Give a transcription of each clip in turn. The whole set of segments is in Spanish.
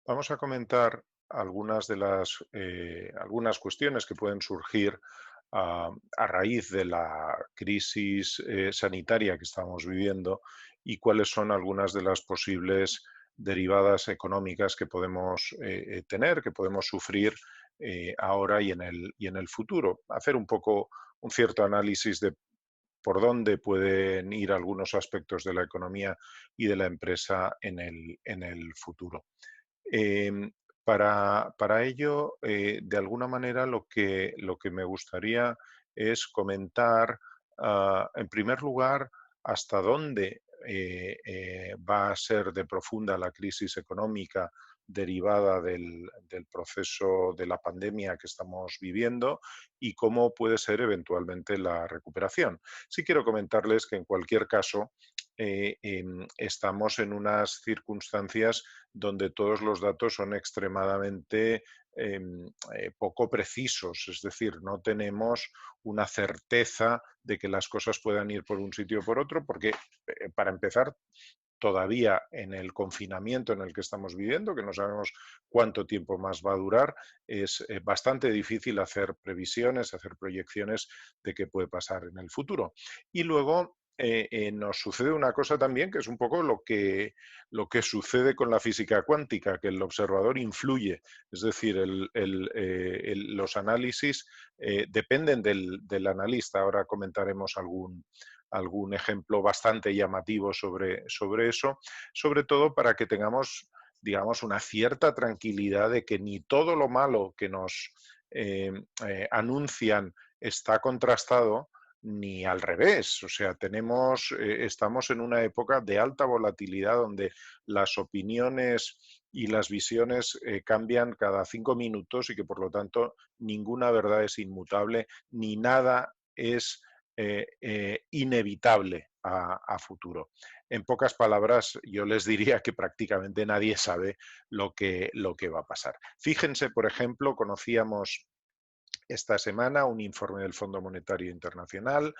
Vamos a comentar algunas cuestiones que pueden surgir a raíz de la crisis sanitaria que estamos viviendo y cuáles son algunas de las posibles derivadas económicas que podemos tener, que podemos sufrir ahora y en el futuro. Hacer un poco un cierto análisis de por dónde pueden ir algunos aspectos de la economía y de la empresa en el futuro. Em, para ello, de alguna manera, lo que me gustaría es comentar, en primer lugar, hasta dónde va a ser de profunda la crisis económica derivada del proceso de la pandemia que estamos viviendo y cómo puede ser eventualmente la recuperación. Sí quiero comentarles que en cualquier caso estamos en unas circunstancias donde todos los datos son extremadamente poco precisos, es decir, no tenemos una certeza de que las cosas puedan ir por un sitio o por otro, porque para empezar, todavía en el confinamiento en el que estamos viviendo, que no sabemos cuánto tiempo más va a durar, es bastante difícil hacer previsiones, hacer proyecciones de qué puede pasar en el futuro. Y luego nos sucede una cosa también que es un poco lo que sucede con la física cuántica, que el observador influye, es decir, los análisis dependen del analista. Ahora comentaremos algún ejemplo bastante llamativo sobre eso, sobre todo para que tengamos, digamos, una cierta tranquilidad de que ni todo lo malo que nos anuncian está contrastado, ni al revés. O sea, estamos en una época de alta volatilidad donde las opiniones y las visiones cambian cada 5 minutos y que por lo tanto ninguna verdad es inmutable, ni nada es inevitable a futuro. En pocas palabras, yo les diría que prácticamente nadie sabe lo que va a pasar. Fíjense, por ejemplo, conocíamos esta semana un informe del Fondo Monetario Internacional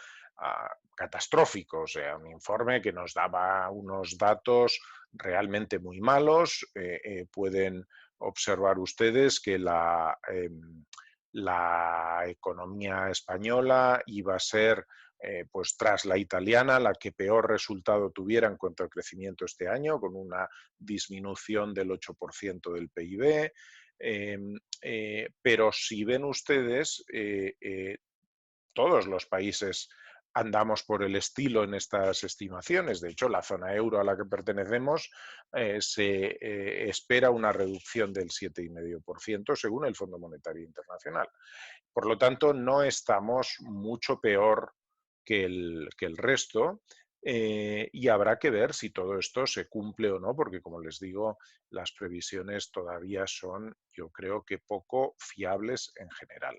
catastrófico, o sea, un informe que nos daba unos datos realmente muy malos. Pueden observar ustedes que la economía española iba a ser, pues tras la italiana, la que peor resultado tuviera en cuanto al crecimiento este año, con una disminución del 8% del PIB. Pero si ven ustedes, todos los países andamos por el estilo en estas estimaciones. De hecho, la zona euro a la que pertenecemos se espera una reducción del 7,5% según el Fondo Monetario Internacional. Por lo tanto, no estamos mucho peor que el resto. Y habrá que ver si todo esto se cumple o no, porque como les digo, las previsiones todavía son, yo creo que poco fiables en general.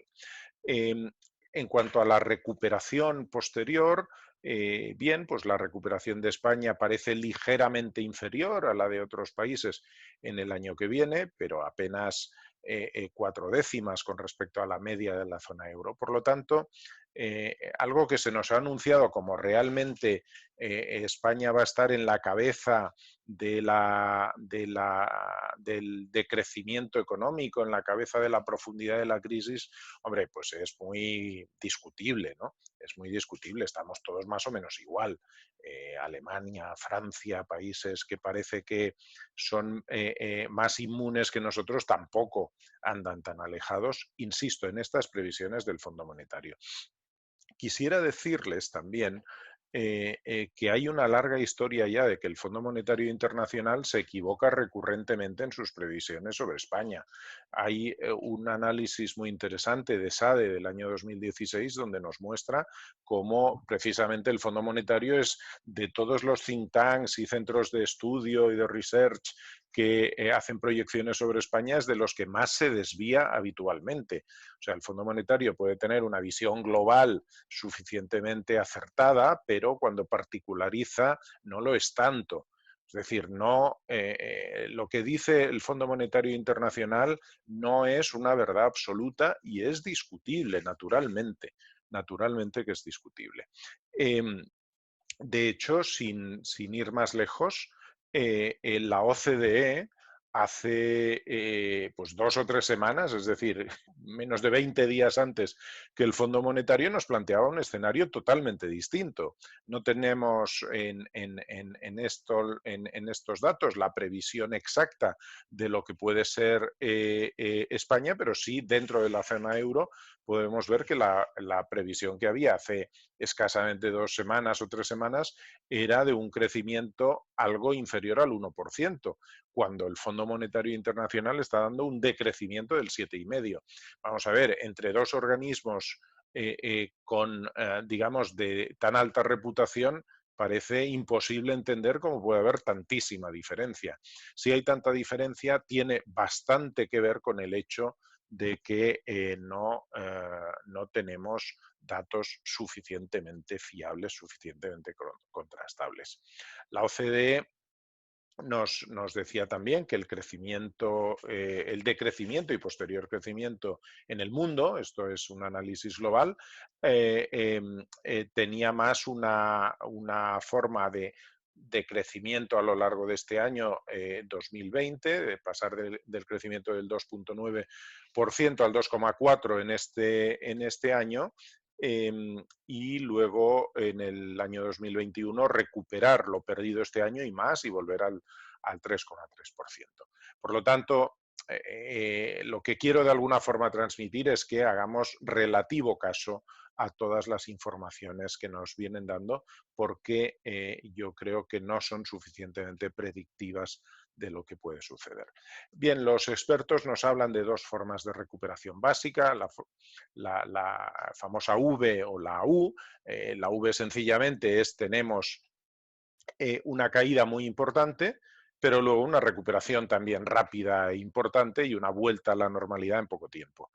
Eh, en cuanto a la recuperación posterior, bien, pues la recuperación de España parece ligeramente inferior a la de otros países en el año que viene, pero apenas 4 décimas con respecto a la media de la zona euro. Por lo tanto, algo que se nos ha anunciado como realmente España va a estar en la cabeza del decrecimiento económico, en la cabeza de la profundidad de la crisis, hombre, pues es muy discutible, ¿no? Es muy discutible, estamos todos más o menos igual. Alemania, Francia, países que parece que son más inmunes que nosotros, tampoco andan tan alejados, insisto, en estas previsiones del Fondo Monetario. Quisiera decirles también que hay una larga historia ya de que el Fondo Monetario Internacional se equivoca recurrentemente en sus previsiones sobre España. Hay un análisis muy interesante de SADE del año 2016 donde nos muestra cómo precisamente el Fondo Monetario es de todos los think tanks y centros de estudio y de research que hacen proyecciones sobre España, es de los que más se desvía habitualmente. O sea, el Fondo Monetario puede tener una visión global suficientemente acertada, pero cuando particulariza no lo es tanto. Es decir, no, lo que dice el Fondo Monetario Internacional no es una verdad absoluta y es discutible, naturalmente que es discutible. De hecho, sin ir más lejos, la OCDE hace pues 2 o 3 semanas, es decir, menos de 20 días antes que el Fondo Monetario, nos planteaba un escenario totalmente distinto. No tenemos en estos datos la previsión exacta de lo que puede ser España, pero sí dentro de la zona euro podemos ver que la previsión que había hace escasamente 2 semanas o 3 semanas era de un crecimiento algo inferior al 1%, cuando el Fondo Monetario Internacional está dando un decrecimiento del 7,5%. Vamos a ver, entre dos organismos digamos, de tan alta reputación, parece imposible entender cómo puede haber tantísima diferencia. Si hay tanta diferencia, tiene bastante que ver con el hecho de que no tenemos datos suficientemente fiables, suficientemente contrastables. La OCDE nos decía también que el crecimiento, el decrecimiento y posterior crecimiento en el mundo, esto es un análisis global, tenía más una forma de crecimiento a lo largo de este año 2020, de pasar del crecimiento del 2,9% al 2,4% en este año, y luego en el año 2021 recuperar lo perdido este año y más y volver al 3,3%. Por lo tanto, lo que quiero de alguna forma transmitir es que hagamos relativo caso a todas las informaciones que nos vienen dando, porque yo creo que no son suficientemente predictivas de lo que puede suceder. Bien, los expertos nos hablan de dos formas de recuperación básica, la famosa V o la U. La V sencillamente tenemos una caída muy importante, pero luego una recuperación también rápida e importante y una vuelta a la normalidad en poco tiempo.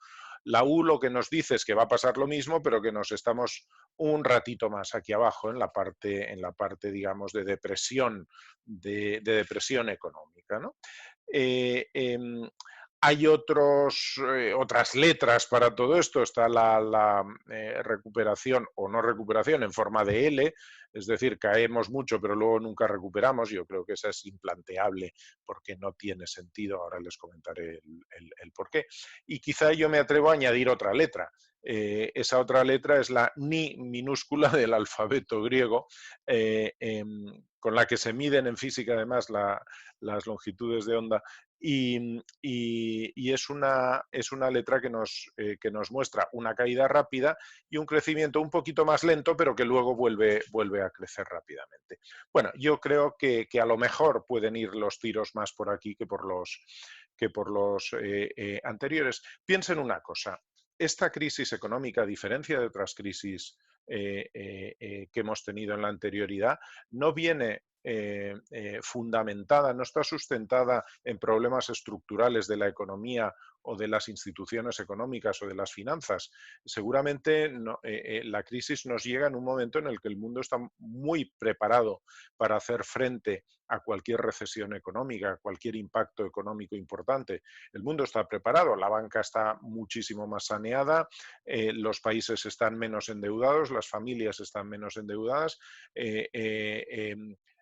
La U lo que nos dice es que va a pasar lo mismo, pero que nos estamos un ratito más aquí abajo en la parte digamos, de depresión, de depresión económica, ¿no? Hay otras letras para todo esto. Está la recuperación o no recuperación en forma de L, es decir, caemos mucho pero luego nunca recuperamos. Yo creo que esa es implanteable porque no tiene sentido. Ahora les comentaré el por qué. Y quizá yo me atrevo a añadir otra letra. Esa otra letra es la ni minúscula del alfabeto griego, con la que se miden en física además las longitudes de onda, y es una letra que nos muestra una caída rápida y un crecimiento un poquito más lento, pero que luego vuelve a crecer rápidamente. Bueno, yo creo que a lo mejor pueden ir los tiros más por aquí que por los anteriores. Piensen una cosa, esta crisis económica, a diferencia de otras crisis que hemos tenido en la anterioridad, no viene fundamentada, no está sustentada en problemas estructurales de la economía o de las instituciones económicas o de las finanzas. Seguramente la crisis nos llega en un momento en el que el mundo está muy preparado para hacer frente a cualquier recesión económica, a cualquier impacto económico importante. El mundo está preparado, la banca está muchísimo más saneada, los países están menos endeudados, las familias están menos endeudadas,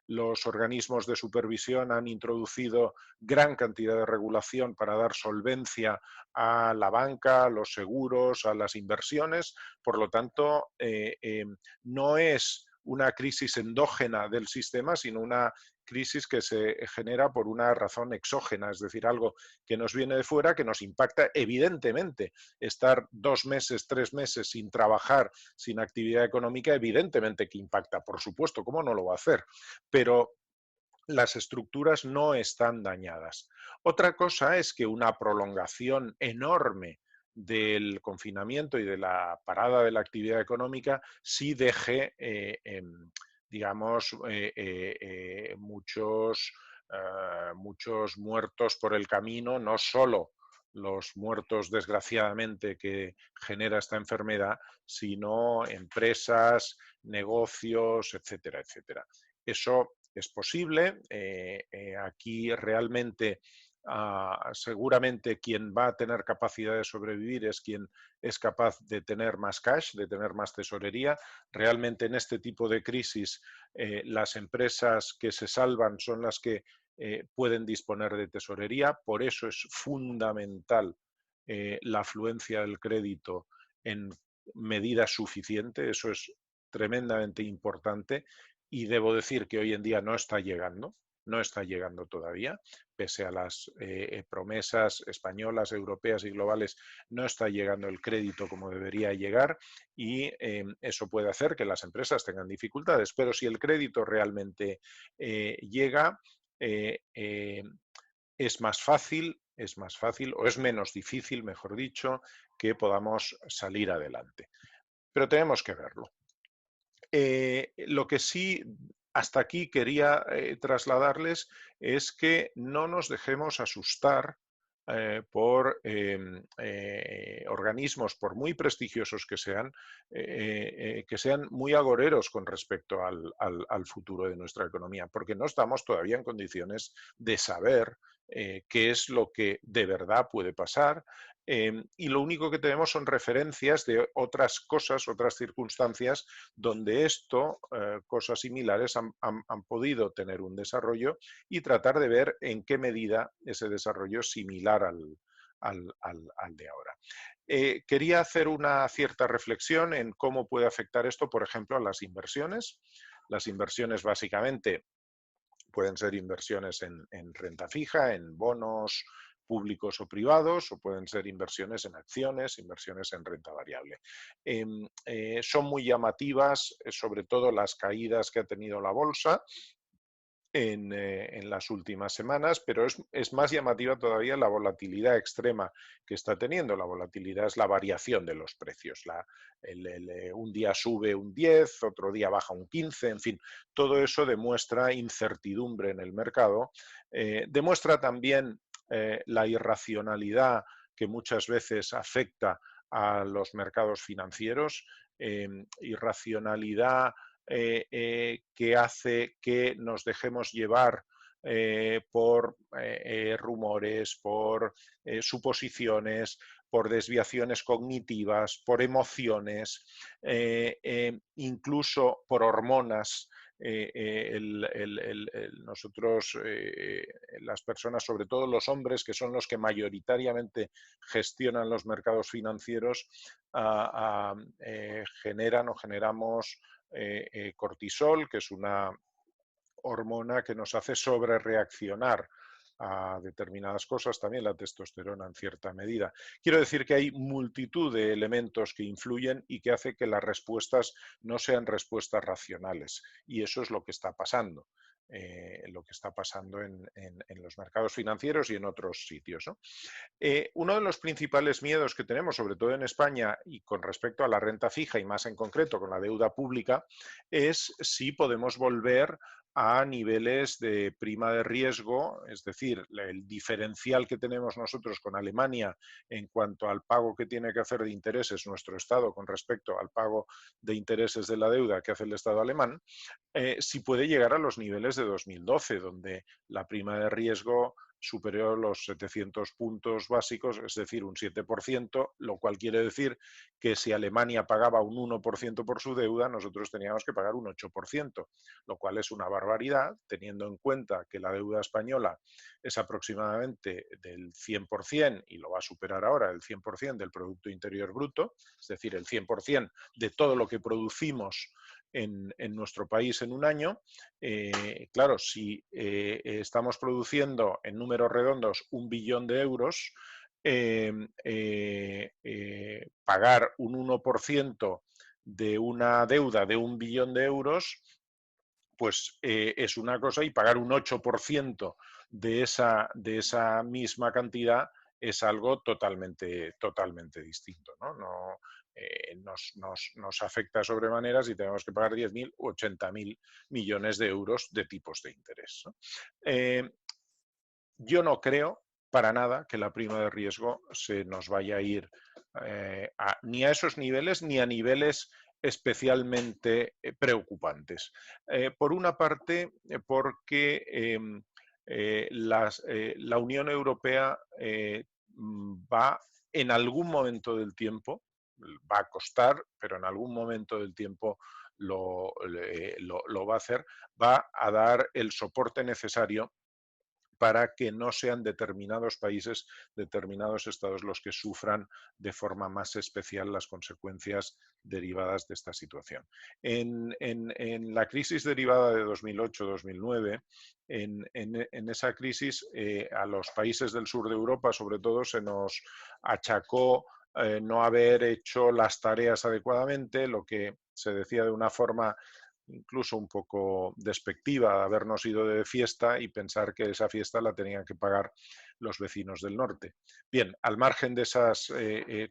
los organismos de supervisión han introducido gran cantidad de regulación para dar solvencia a la banca, a los seguros, a las inversiones. Por lo tanto, no es una crisis endógena del sistema, sino una crisis que se genera por una razón exógena, es decir, algo que nos viene de fuera, que nos impacta evidentemente. Estar 2 meses, 3 meses sin trabajar, sin actividad económica, evidentemente que impacta, por supuesto, ¿cómo no lo va a hacer? Pero las estructuras no están dañadas. Otra cosa es que una prolongación enorme del confinamiento y de la parada de la actividad económica sí deje, digamos, muchos muertos por el camino, no solo los muertos desgraciadamente que genera esta enfermedad, sino empresas, negocios, etcétera, etcétera. Eso es posible. Aquí realmente seguramente quien va a tener capacidad de sobrevivir es quien es capaz de tener más cash, de tener más tesorería. Realmente en este tipo de crisis las empresas que se salvan son las que pueden disponer de tesorería. Por eso es fundamental la afluencia del crédito en medida suficiente. Eso es tremendamente importante y debo decir que hoy en día no está llegando todavía, pese a las promesas españolas, europeas y globales, no está llegando el crédito como debería llegar y eso puede hacer que las empresas tengan dificultades. Pero si el crédito realmente llega, eh, eh, es más fácil o es menos difícil, mejor dicho, que podamos salir adelante. Pero tenemos que verlo. Lo que sí hasta aquí quería trasladarles es que no nos dejemos asustar por organismos, por muy prestigiosos que sean muy agoreros con respecto al futuro de nuestra economía, porque no estamos todavía en condiciones de saber qué es lo que de verdad puede pasar. Y lo único que tenemos son referencias de otras cosas, otras circunstancias donde cosas similares han podido tener un desarrollo y tratar de ver en qué medida ese desarrollo es similar al de ahora. Quería hacer una cierta reflexión en cómo puede afectar esto, por ejemplo, a las inversiones. Las inversiones básicamente pueden ser inversiones en renta fija, en bonos públicos o privados, o pueden ser inversiones en acciones, inversiones en renta variable. Son muy llamativas, sobre todo las caídas que ha tenido la bolsa en las últimas semanas, pero es más llamativa todavía la volatilidad extrema que está teniendo. La volatilidad es la variación de los precios. Un día sube un 10, otro día baja un 15, en fin, todo eso demuestra incertidumbre en el mercado. Demuestra también la irracionalidad que muchas veces afecta a los mercados financieros, irracionalidad que hace que nos dejemos llevar por rumores, por suposiciones, por desviaciones cognitivas, por emociones, incluso por hormonas. Nosotros, las personas, sobre todo los hombres, que son los que mayoritariamente gestionan los mercados financieros, generan o generamos cortisol, que es una hormona que nos hace sobrereaccionar a determinadas cosas, también la testosterona en cierta medida. Quiero decir que hay multitud de elementos que influyen y que hace que las respuestas no sean respuestas racionales. Y eso es lo que está pasando. En los mercados financieros y en otros sitios, ¿no? Uno de los principales miedos que tenemos, sobre todo en España y con respecto a la renta fija y más en concreto con la deuda pública, es si podemos volver a niveles de prima de riesgo, es decir, el diferencial que tenemos nosotros con Alemania en cuanto al pago que tiene que hacer de intereses nuestro Estado con respecto al pago de intereses de la deuda que hace el Estado alemán, si puede llegar a los niveles de 2012, donde la prima de riesgo superó los 700 puntos básicos, es decir, un 7%, lo cual quiere decir que si Alemania pagaba un 1% por su deuda, nosotros teníamos que pagar un 8%, lo cual es una barbaridad, teniendo en cuenta que la deuda española es aproximadamente del 100%, y lo va a superar ahora, el 100% del Producto Interior Bruto, es decir, el 100% de todo lo que producimos en nuestro país en un año. Claro, si estamos produciendo en números redondos 1 billón de euros, pagar un 1% de una deuda de 1 billón de euros, pues es una cosa, y pagar un 8% de esa misma cantidad es algo totalmente distinto, ¿no? Nos afecta sobremanera si tenemos que pagar 10.000 u 80.000 millones de euros de tipos de interés, ¿no? Yo no creo para nada que la prima de riesgo se nos vaya a ir ni a esos niveles ni a niveles especialmente preocupantes. Por una parte, porque la Unión Europea va en algún momento del tiempo, va a costar, pero en algún momento del tiempo lo va a hacer, va a dar el soporte necesario para que no sean determinados países, determinados estados los que sufran de forma más especial las consecuencias derivadas de esta situación. En la crisis derivada de 2008-2009, en esa crisis a los países del sur de Europa, sobre todo, se nos achacó no haber hecho las tareas adecuadamente, lo que se decía de una forma incluso un poco despectiva, de habernos ido de fiesta y pensar que esa fiesta la tenían que pagar los vecinos del norte. Bien, al margen de esas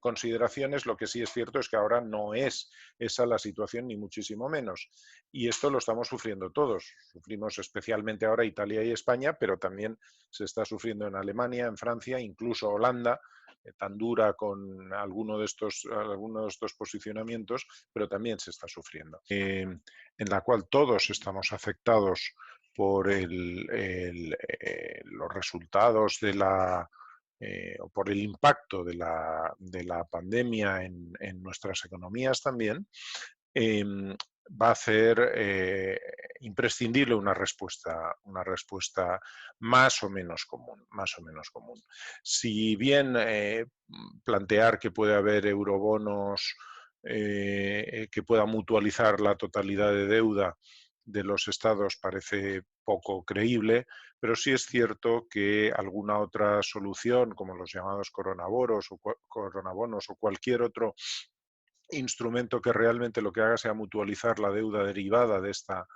consideraciones, lo que sí es cierto es que ahora no es esa la situación, ni muchísimo menos. Y esto lo estamos sufriendo todos. Sufrimos especialmente ahora Italia y España, pero también se está sufriendo en Alemania, en Francia, incluso Holanda, tan dura con alguno de estos posicionamientos, pero también se está sufriendo. En la cual todos estamos afectados por los resultados de o por el impacto de la pandemia en nuestras economías también, va a hacer imprescindible una respuesta más o menos común, más o menos común. Si bien plantear que puede haber eurobonos que pueda mutualizar la totalidad de deuda de los estados parece poco creíble, pero sí es cierto que alguna otra solución, como los llamados coronabonos o cualquier otro instrumento que realmente lo que haga sea mutualizar la deuda derivada de esta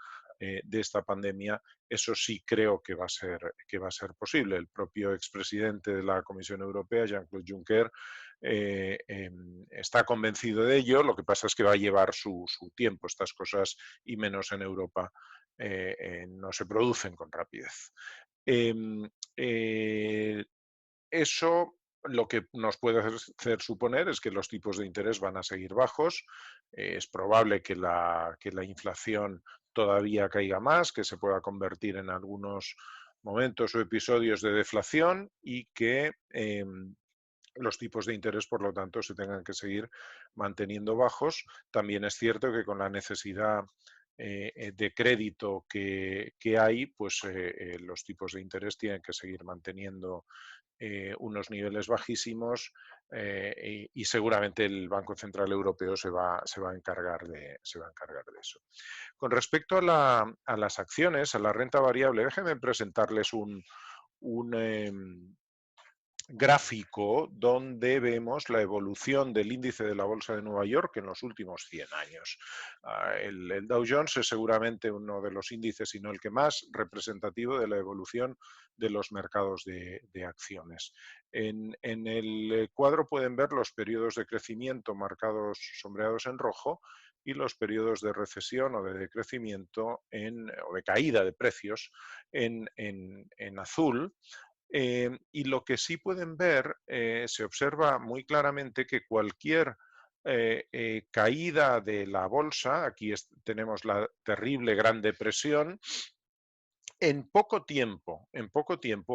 pandemia, eso sí creo que va a ser posible. El propio expresidente de la Comisión Europea, Jean-Claude Juncker, está convencido de ello. Lo que pasa es que va a llevar su tiempo. Estas cosas, y menos en Europa, no se producen con rapidez. Em, eh, Eso lo que nos puede hacer suponer es que los tipos de interés van a seguir bajos. Es probable que la inflación todavía caiga más, que se pueda convertir en algunos momentos o episodios de deflación y que los tipos de interés, por lo tanto, se tengan que seguir manteniendo bajos. También es cierto que con la necesidad de crédito que hay, pues los tipos de interés tienen que seguir manteniendo unos niveles bajísimos y seguramente el Banco Central Europeo se va a encargar se va a encargar de eso. Con respecto a las acciones, a la renta variable, déjenme presentarles un gráfico donde vemos la evolución del índice de la Bolsa de Nueva York en los últimos 100 años. El Dow Jones es seguramente uno de los índices, si no el que más, representativo de la evolución de los mercados de acciones. En el cuadro pueden ver los periodos de crecimiento marcados, sombreados en rojo, y los periodos de recesión o de decrecimiento o de caída de precios en azul. Y lo que sí pueden ver, se observa muy claramente que cualquier caída de la bolsa, aquí tenemos la terrible Gran Depresión, en poco tiempo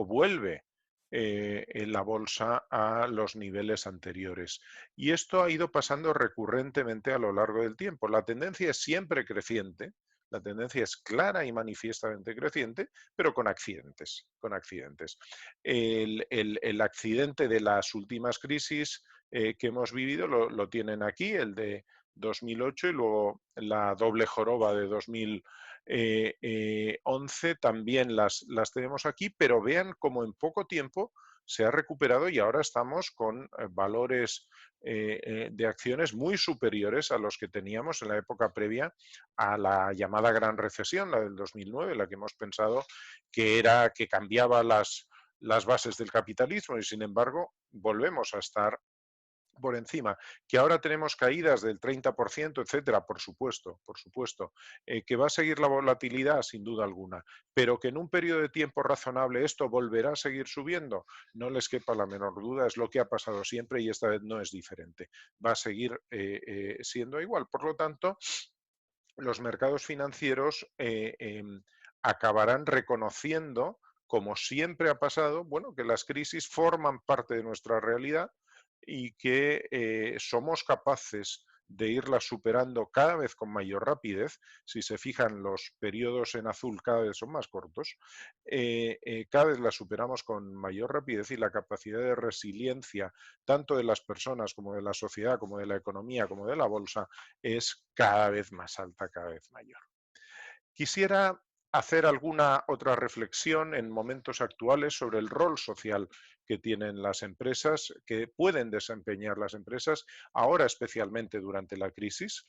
vuelve la bolsa a los niveles anteriores. Y esto ha ido pasando recurrentemente a lo largo del tiempo. La tendencia es siempre creciente, la tendencia es clara y manifiestamente creciente, pero con accidentes. El accidente de las últimas crisis que hemos vivido lo tienen aquí, el de 2008 y luego la doble joroba de 2011 también las tenemos aquí, pero vean cómo en poco tiempo se ha recuperado y ahora estamos con valores de acciones muy superiores a los que teníamos en la época previa a la llamada Gran Recesión, la del 2009, la que hemos pensado que cambiaba las bases del capitalismo y sin embargo volvemos a estar por encima. Que ahora tenemos caídas del 30%, etcétera, por supuesto. Que va a seguir la volatilidad, sin duda alguna, pero que en un periodo de tiempo razonable esto volverá a seguir subiendo, no les quepa la menor duda, es lo que ha pasado siempre y esta vez no es diferente. Va a seguir siendo igual. Por lo tanto, los mercados financieros acabarán reconociendo, como siempre ha pasado, bueno, que las crisis forman parte de nuestra realidad y que somos capaces de irlas superando cada vez con mayor rapidez. Si se fijan, los periodos en azul cada vez son más cortos. Cada vez las superamos con mayor rapidez y la capacidad de resiliencia tanto de las personas como de la sociedad, como de la economía, como de la bolsa, es cada vez más alta, cada vez mayor. Quisiera hacer alguna otra reflexión en momentos actuales sobre el rol social que tienen las empresas, que pueden desempeñar las empresas, ahora especialmente durante la crisis.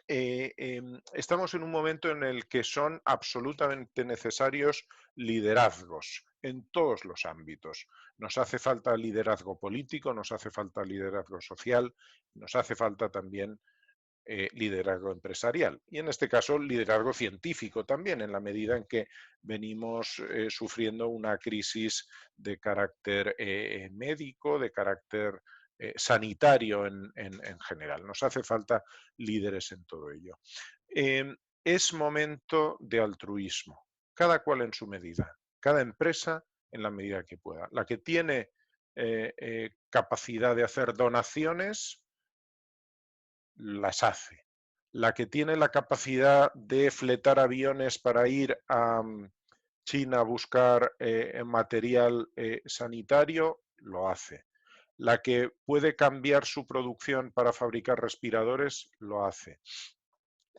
Estamos en un momento en el que son absolutamente necesarios liderazgos en todos los ámbitos. Nos hace falta liderazgo político, nos hace falta liderazgo social, nos hace falta también liderazgo empresarial y en este caso liderazgo científico también, en la medida en que venimos sufriendo una crisis de carácter médico, de carácter sanitario en general. Nos hace falta líderes en todo ello. Es momento de altruismo, cada cual en su medida, cada empresa en la medida que pueda. La que tiene capacidad de hacer donaciones, las hace. La que tiene la capacidad de fletar aviones para ir a China a buscar material sanitario, lo hace. La que puede cambiar su producción para fabricar respiradores, lo hace.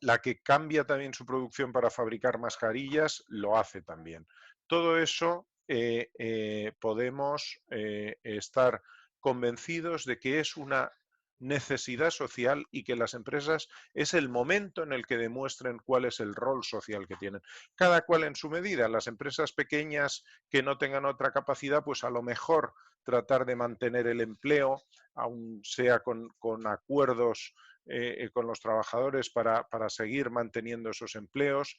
La que cambia también su producción para fabricar mascarillas, lo hace también. Todo eso podemos estar convencidos de que es una necesidad social y que las empresas es el momento en el que demuestren cuál es el rol social que tienen. Cada cual en su medida. Las empresas pequeñas que no tengan otra capacidad, pues a lo mejor tratar de mantener el empleo, aun sea con acuerdos con los trabajadores para seguir manteniendo esos empleos.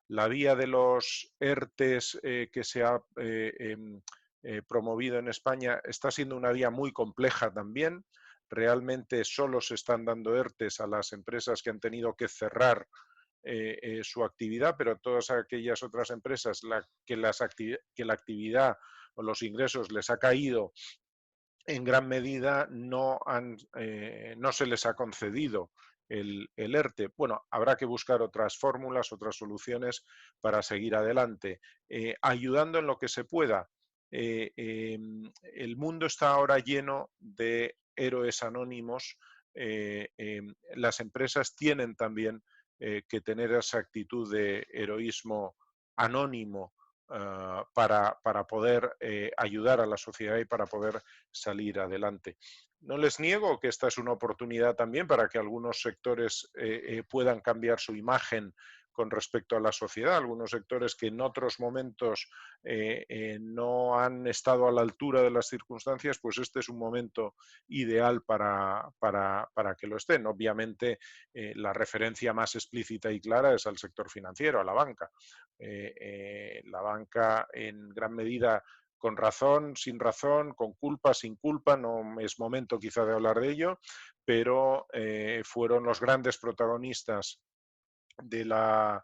La vía de los ERTES que se ha promovido en España está siendo una vía muy compleja también. Realmente solo se están dando ERTES a las empresas que han tenido que cerrar su actividad, pero todas aquellas otras empresas que la actividad o los ingresos les ha caído en gran medida no se les ha concedido el ERTE. Bueno, habrá que buscar otras fórmulas, otras soluciones para seguir adelante, ayudando en lo que se pueda. El mundo está ahora lleno de héroes anónimos. Las empresas tienen también que tener esa actitud de heroísmo anónimo para poder ayudar a la sociedad y para poder salir adelante. No les niego que esta es una oportunidad también para que algunos sectores puedan cambiar su imagen con respecto a la sociedad, algunos sectores que en otros momentos no han estado a la altura de las circunstancias, pues este es un momento ideal para que lo estén. Obviamente, la referencia más explícita y clara es al sector financiero, a la banca. La banca en gran medida con razón, sin razón, con culpa, sin culpa, no es momento quizá de hablar de ello, pero fueron los grandes protagonistas de la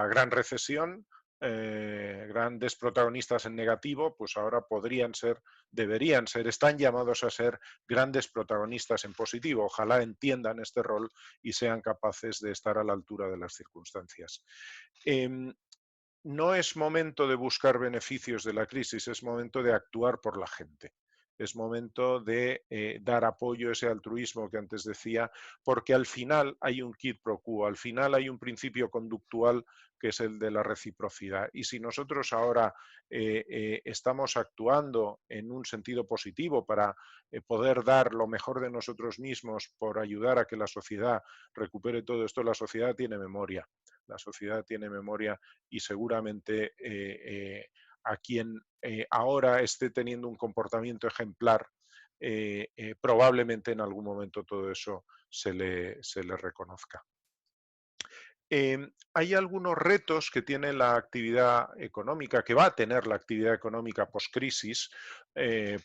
gran recesión, grandes protagonistas en negativo, pues ahora podrían ser, deberían ser, están llamados a ser grandes protagonistas en positivo. Ojalá entiendan este rol y sean capaces de estar a la altura de las circunstancias. No es momento de buscar beneficios de la crisis, es momento de actuar por la gente. Es momento de dar apoyo a ese altruismo que antes decía, porque al final hay un quid pro quo, al final hay un principio conductual que es el de la reciprocidad. Y si nosotros ahora estamos actuando en un sentido positivo para poder dar lo mejor de nosotros mismos por ayudar a que la sociedad recupere todo esto, la sociedad tiene memoria. La sociedad tiene memoria y seguramente a quien ahora esté teniendo un comportamiento ejemplar, probablemente en algún momento todo eso se le reconozca. Hay algunos retos que tiene la actividad económica, que va a tener la actividad económica post-crisis,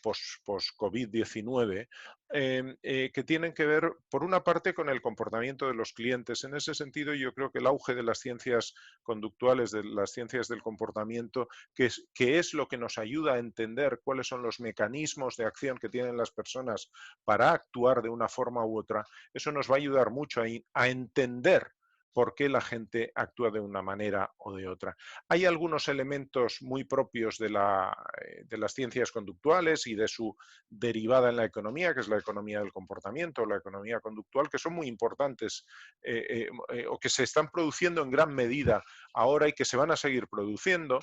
post-COVID-19, que tienen que ver, por una parte, con el comportamiento de los clientes. En ese sentido, yo creo que el auge de las ciencias conductuales, de las ciencias del comportamiento, que es lo que nos ayuda a entender cuáles son los mecanismos de acción que tienen las personas para actuar de una forma u otra, eso nos va a ayudar mucho a entender por qué la gente actúa de una manera o de otra. Hay algunos elementos muy propios de las ciencias conductuales y de su derivada en la economía, que es la economía del comportamiento, la economía conductual, que son muy importantes o que se están produciendo en gran medida ahora y que se van a seguir produciendo.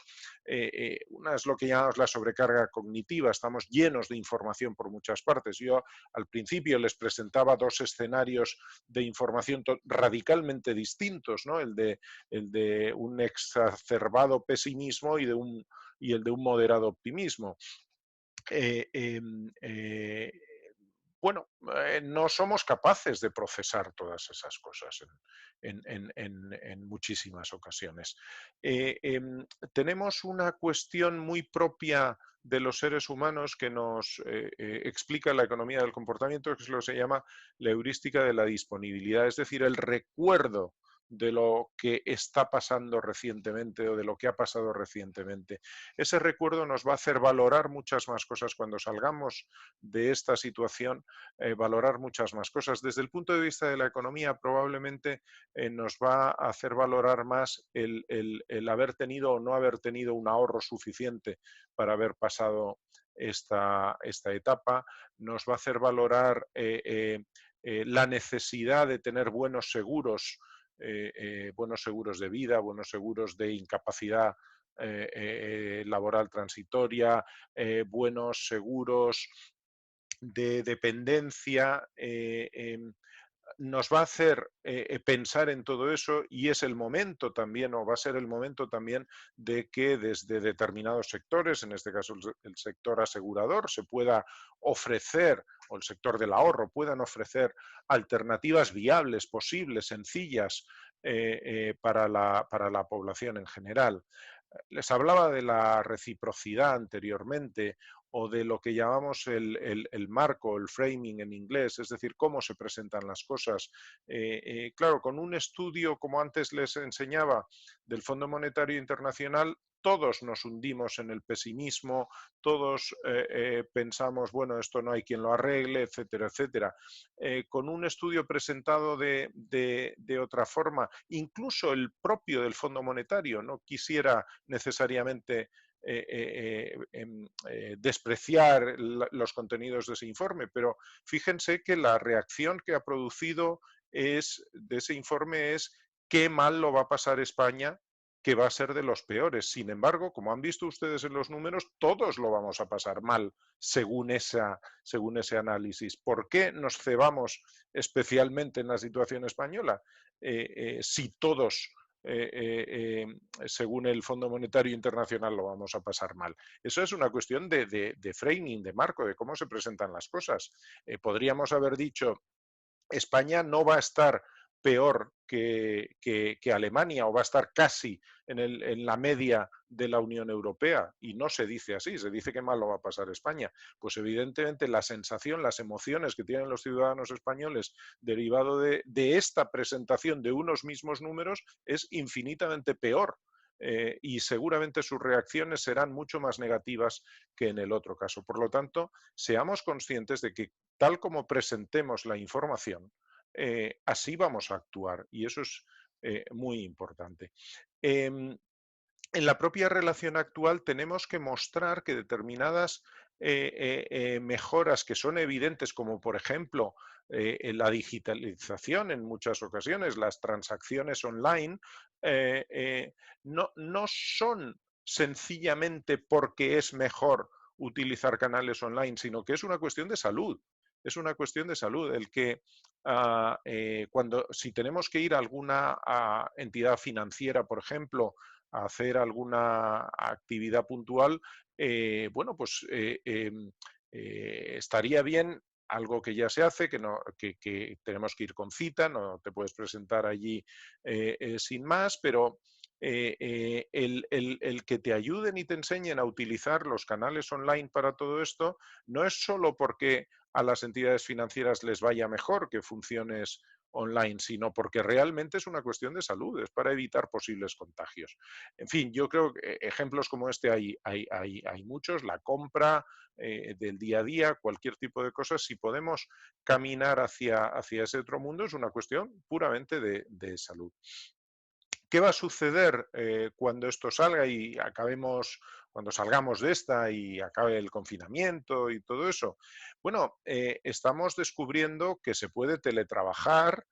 Una es lo que llamamos la sobrecarga cognitiva, estamos llenos de información por muchas partes. Yo al principio les presentaba dos escenarios de información radicalmente distintos, ¿no? El de un exacerbado pesimismo y el de un moderado optimismo. Eh, eh, eh, bueno, no somos capaces de procesar todas esas cosas en muchísimas ocasiones. Tenemos una cuestión muy propia de los seres humanos que nos explica la economía del comportamiento, que es lo que se llama la heurística de la disponibilidad, es decir, el recuerdo de lo que está pasando recientemente o de lo que ha pasado recientemente. Ese recuerdo nos va a hacer valorar muchas más cosas cuando salgamos de esta situación, valorar muchas más cosas. Desde el punto de vista de la economía, probablemente nos va a hacer valorar más el haber tenido o no haber tenido un ahorro suficiente para haber pasado esta etapa, nos va a hacer valorar la necesidad de tener buenos seguros de vida, buenos seguros de incapacidad laboral transitoria, buenos seguros de dependencia, nos va a hacer pensar en todo eso y es el momento también, o va a ser el momento también, de que desde determinados sectores, en este caso el sector asegurador, se pueda ofrecer, o el sector del ahorro, puedan ofrecer alternativas viables, posibles, sencillas para la población en general. Les hablaba de la reciprocidad anteriormente o de lo que llamamos el marco, el framing en inglés, es decir, cómo se presentan las cosas. Claro, con un estudio, como antes les enseñaba, del Fondo Monetario Internacional, todos nos hundimos en el pesimismo, todos pensamos, bueno, esto no hay quien lo arregle, etcétera, etcétera. Con un estudio presentado de otra forma, incluso el propio del Fondo Monetario no quisiera necesariamente despreciar los contenidos de ese informe, pero fíjense que la reacción que ha producido de ese informe es qué mal lo va a pasar España, que va a ser de los peores. Sin embargo, como han visto ustedes en los números, todos lo vamos a pasar mal según ese análisis. ¿Por qué nos cebamos especialmente en la situación española? Si todos según el Fondo Monetario Internacional, lo vamos a pasar mal. Eso es una cuestión de framing, de marco, de cómo se presentan las cosas. Podríamos haber dicho, España no va a estar peor que Alemania o va a estar casi en la media de la Unión Europea y no se dice así, se dice que mal lo va a pasar España. Pues evidentemente la sensación, las emociones que tienen los ciudadanos españoles derivado de esta presentación de unos mismos números es infinitamente peor. Y seguramente sus reacciones serán mucho más negativas que en el otro caso. Por lo tanto, seamos conscientes de que tal como presentemos la información, así vamos a actuar y eso es muy importante. En la propia relación actual tenemos que mostrar que determinadas mejoras que son evidentes, como por ejemplo la digitalización en muchas ocasiones, las transacciones online, no son sencillamente porque es mejor utilizar canales online, sino que es una cuestión de salud. Es una cuestión de salud. El que si tenemos que ir a alguna entidad financiera, por ejemplo, a hacer alguna actividad puntual, bueno, pues estaría bien algo que ya se hace, que, no, que tenemos que ir con cita, no te puedes presentar allí sin más, pero el que te ayuden y te enseñen a utilizar los canales online para todo esto no es solo porque a las entidades financieras les vaya mejor que funciones online, sino porque realmente es una cuestión de salud, es para evitar posibles contagios. En fin, yo creo que ejemplos como este hay muchos, la compra del día a día, cualquier tipo de cosas, si podemos caminar hacia ese otro mundo es una cuestión puramente de salud. ¿Qué va a suceder cuando esto salga y acabemos, cuando salgamos de esta y acabe el confinamiento y todo eso? Bueno, estamos descubriendo que se puede teletrabajar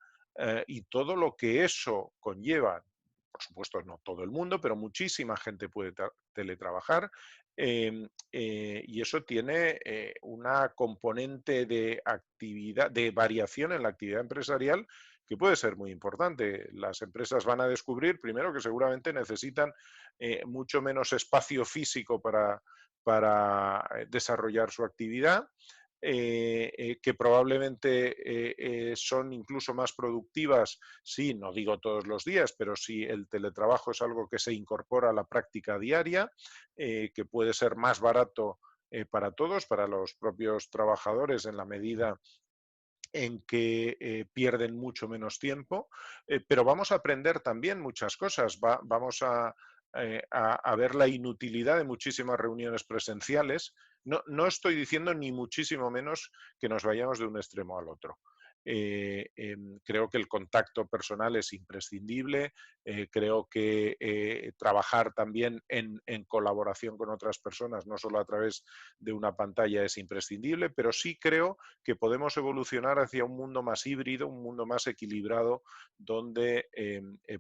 y todo lo que eso conlleva. Por supuesto, no todo el mundo, pero muchísima gente puede teletrabajar y eso tiene una componente de actividad, de variación en la actividad empresarial que puede ser muy importante. Las empresas van a descubrir, primero, que seguramente necesitan mucho menos espacio físico para desarrollar su actividad, que probablemente son incluso más productivas, sí, no digo todos los días, pero si el teletrabajo es algo que se incorpora a la práctica diaria, que puede ser más barato para todos, para los propios trabajadores en la medida en que pierden mucho menos tiempo, pero vamos a aprender también muchas cosas. Vamos a ver la inutilidad de muchísimas reuniones presenciales. No, no estoy diciendo ni muchísimo menos que nos vayamos de un extremo al otro. Creo que el contacto personal es imprescindible, creo que trabajar también en colaboración con otras personas, no solo a través de una pantalla, es imprescindible, pero sí creo que podemos evolucionar hacia un mundo más híbrido, un mundo más equilibrado, donde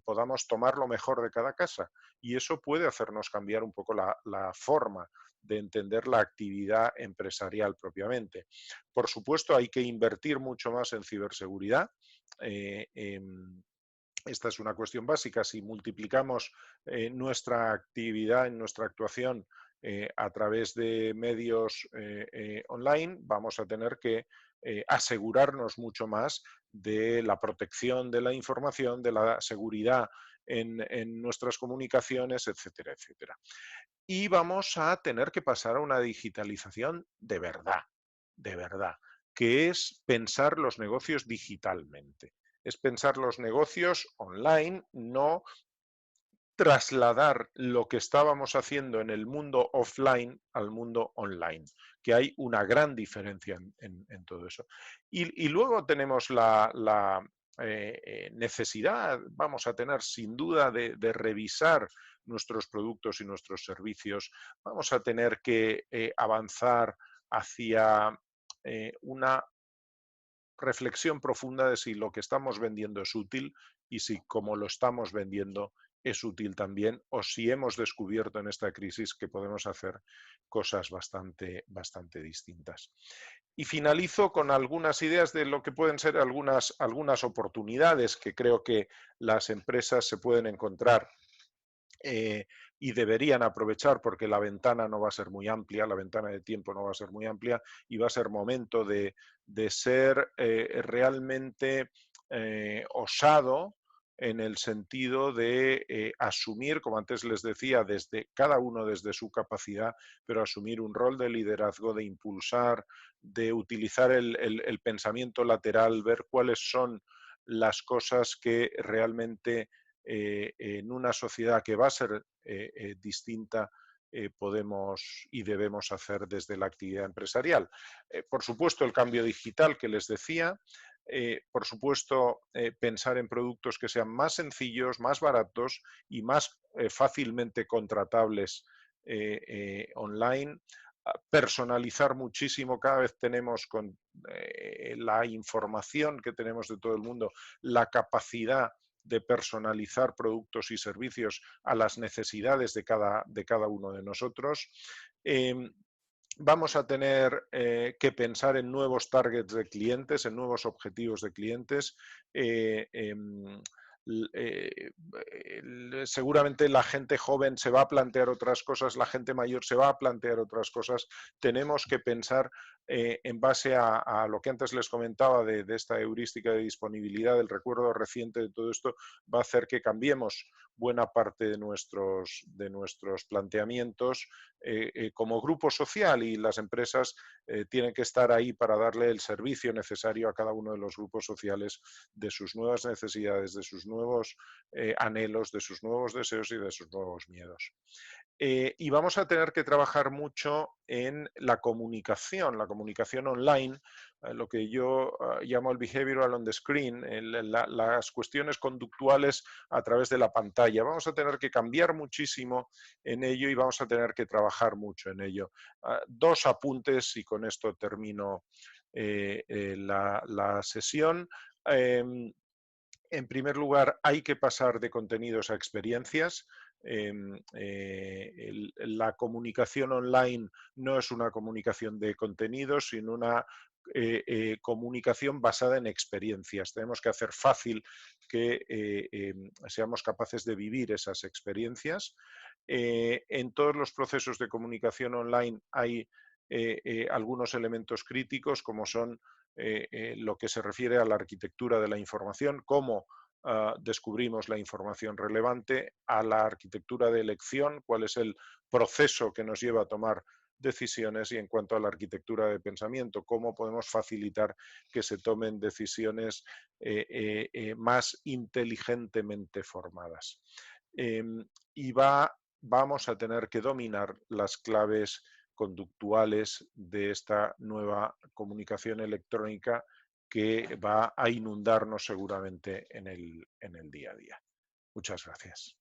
podamos tomar lo mejor de cada casa. Y eso puede hacernos cambiar un poco la forma de entender la actividad empresarial propiamente. Por supuesto, hay que invertir mucho más en ciberseguridad. Eh, eh, esta es una cuestión básica. Si multiplicamos nuestra actividad, en nuestra actuación a través de medios online, vamos a tener que asegurarnos mucho más de la protección de la información, de la seguridad en nuestras comunicaciones, etcétera, etcétera. Y vamos a tener que pasar a una digitalización de verdad, que es pensar los negocios digitalmente. Es pensar los negocios online, no trasladar lo que estábamos haciendo en el mundo offline al mundo online, que hay una gran diferencia en todo eso. Y luego tenemos la necesidad, vamos a tener sin duda de revisar nuestros productos y nuestros servicios, vamos a tener que avanzar hacia una reflexión profunda de si lo que estamos vendiendo es útil y si como lo estamos vendiendo es útil también, o si hemos descubierto en esta crisis que podemos hacer cosas bastante distintas. Y finalizo con algunas ideas de lo que pueden ser algunas oportunidades que creo que las empresas se pueden encontrar y deberían aprovechar porque la ventana no va a ser muy amplia, la ventana de tiempo no va a ser muy amplia y va a ser momento de ser realmente osado en el sentido de asumir, como antes les decía, desde cada uno desde su capacidad, pero asumir un rol de liderazgo, de impulsar, de utilizar el pensamiento lateral, ver cuáles son las cosas que realmente en una sociedad que va a ser distinta podemos y debemos hacer desde la actividad empresarial. Por supuesto, el cambio digital que les decía, por supuesto, pensar en productos que sean más sencillos, más baratos y más fácilmente contratables online. Personalizar muchísimo, cada vez tenemos con la información que tenemos de todo el mundo, la capacidad de personalizar productos y servicios a las necesidades de cada uno de nosotros. Vamos a tener que pensar en nuevos targets de clientes, en nuevos objetivos de clientes. seguramente la gente joven se va a plantear otras cosas, la gente mayor se va a plantear otras cosas. Tenemos que pensar en base a lo que antes les comentaba de esta heurística de disponibilidad, del recuerdo reciente de todo esto, va a hacer que cambiemos buena parte de nuestros planteamientos como grupo social, y las empresas tienen que estar ahí para darle el servicio necesario a cada uno de los grupos sociales, de sus nuevas necesidades, de sus nuevos anhelos, de sus nuevos deseos y de sus nuevos miedos. Y vamos a tener que trabajar mucho en la comunicación online, lo que yo llamo el behavioral on the screen, las cuestiones conductuales a través de la pantalla. Vamos a tener que cambiar muchísimo en ello y vamos a tener que trabajar mucho en ello. Dos apuntes y con esto termino la sesión. En primer lugar, hay que pasar de contenidos a experiencias. La comunicación online no es una comunicación de contenidos, sino una comunicación basada en experiencias. Tenemos que hacer fácil que seamos capaces de vivir esas experiencias. En todos los procesos de comunicación online hay algunos elementos críticos, como son lo que se refiere a la arquitectura de la información, cómo descubrimos la información relevante, a la arquitectura de elección, cuál es el proceso que nos lleva a tomar decisiones, y en cuanto a la arquitectura de pensamiento, cómo podemos facilitar que se tomen decisiones más inteligentemente formadas. Y vamos a tener que dominar las claves conductuales de esta nueva comunicación electrónica que va a inundarnos seguramente en el día a día. Muchas gracias.